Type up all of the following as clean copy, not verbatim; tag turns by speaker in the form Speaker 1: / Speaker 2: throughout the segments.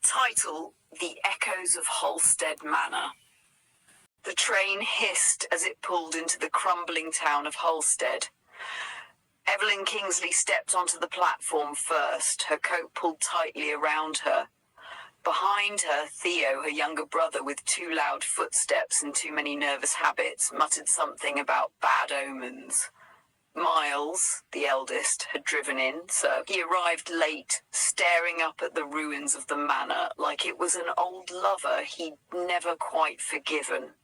Speaker 1: Title: The Echoes of Halstead Manor. The train hissed as it pulled into the crumbling town of Halstead. Evelyn Kingsley stepped onto the platform first, her coat pulled tightly around her. Behind her, Theo, her younger brother with too loud footsteps and too many nervous habits, muttered something about bad omens. Miles, the eldest, had driven in, so he arrived late, staring up at the ruins of the manor like it was an old lover he'd never quite forgiven.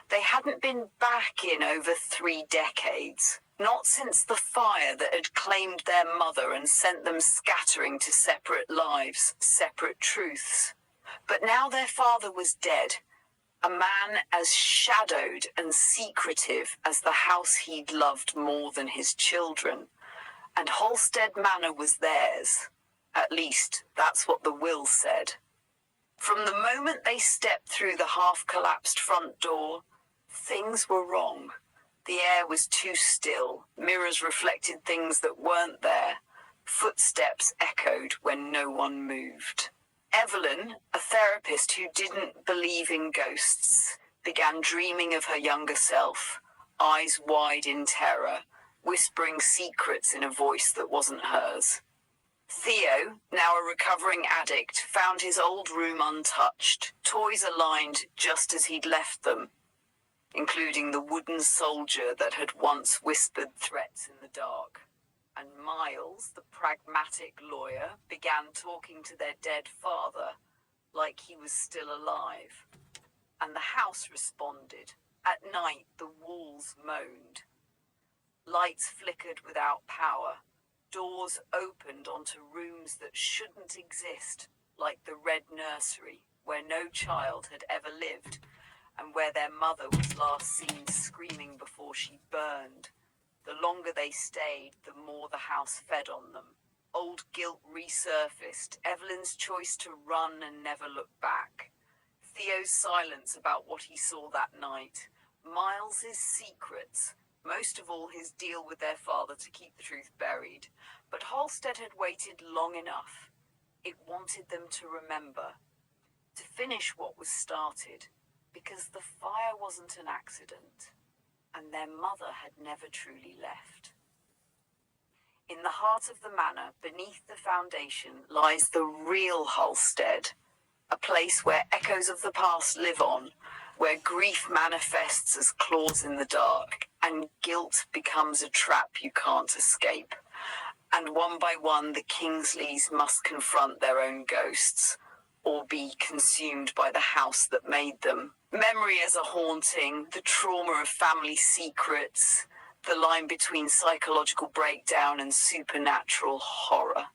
Speaker 1: They hadn't been back in over 3 decades, not since the fire that had claimed their mother and sent them scattering to separate lives, separate truths. But now their father was dead, a man as shadowed and secretive as the house he'd loved more than his children. And Halstead Manor was theirs. At least, that's what the will said. From the moment they stepped through the half-collapsed front door, things were wrong. The air was too still. Mirrors reflected things that weren't there. Footsteps echoed when no one moved. Evelyn, a therapist who didn't believe in ghosts, began dreaming of her younger self, eyes wide in terror, whispering secrets in a voice that wasn't hers. Theo, now a recovering addict, found his old room untouched, toys aligned just as he'd left them, including the wooden soldier that had once whispered threats in the dark. And Miles, the pragmatic lawyer, began talking to their dead father like he was still alive. And the house responded. At night, the walls moaned. Lights flickered without power. Doors opened onto rooms that shouldn't exist, like the Red Nursery, where no child had ever lived, and where their mother was last seen screaming before she burned. The longer they stayed, the more the house fed on them. Old guilt resurfaced, Evelyn's choice to run and never look back. Theo's silence about what he saw that night. Miles's secrets, most of all his deal with their father to keep the truth buried. But Halstead had waited long enough. It wanted them to remember, to finish what was started, because the fire wasn't an accident, and their mother had never truly left. In the heart of the manor, beneath the foundation, lies the real Halstead, a place where echoes of the past live on, where grief manifests as claws in the dark, and guilt becomes a trap you can't escape. And one by one, the Kingsleys must confront their own ghosts, or be consumed by the house that made them. Memory as a haunting, the trauma of family secrets, the line between psychological breakdown and supernatural horror.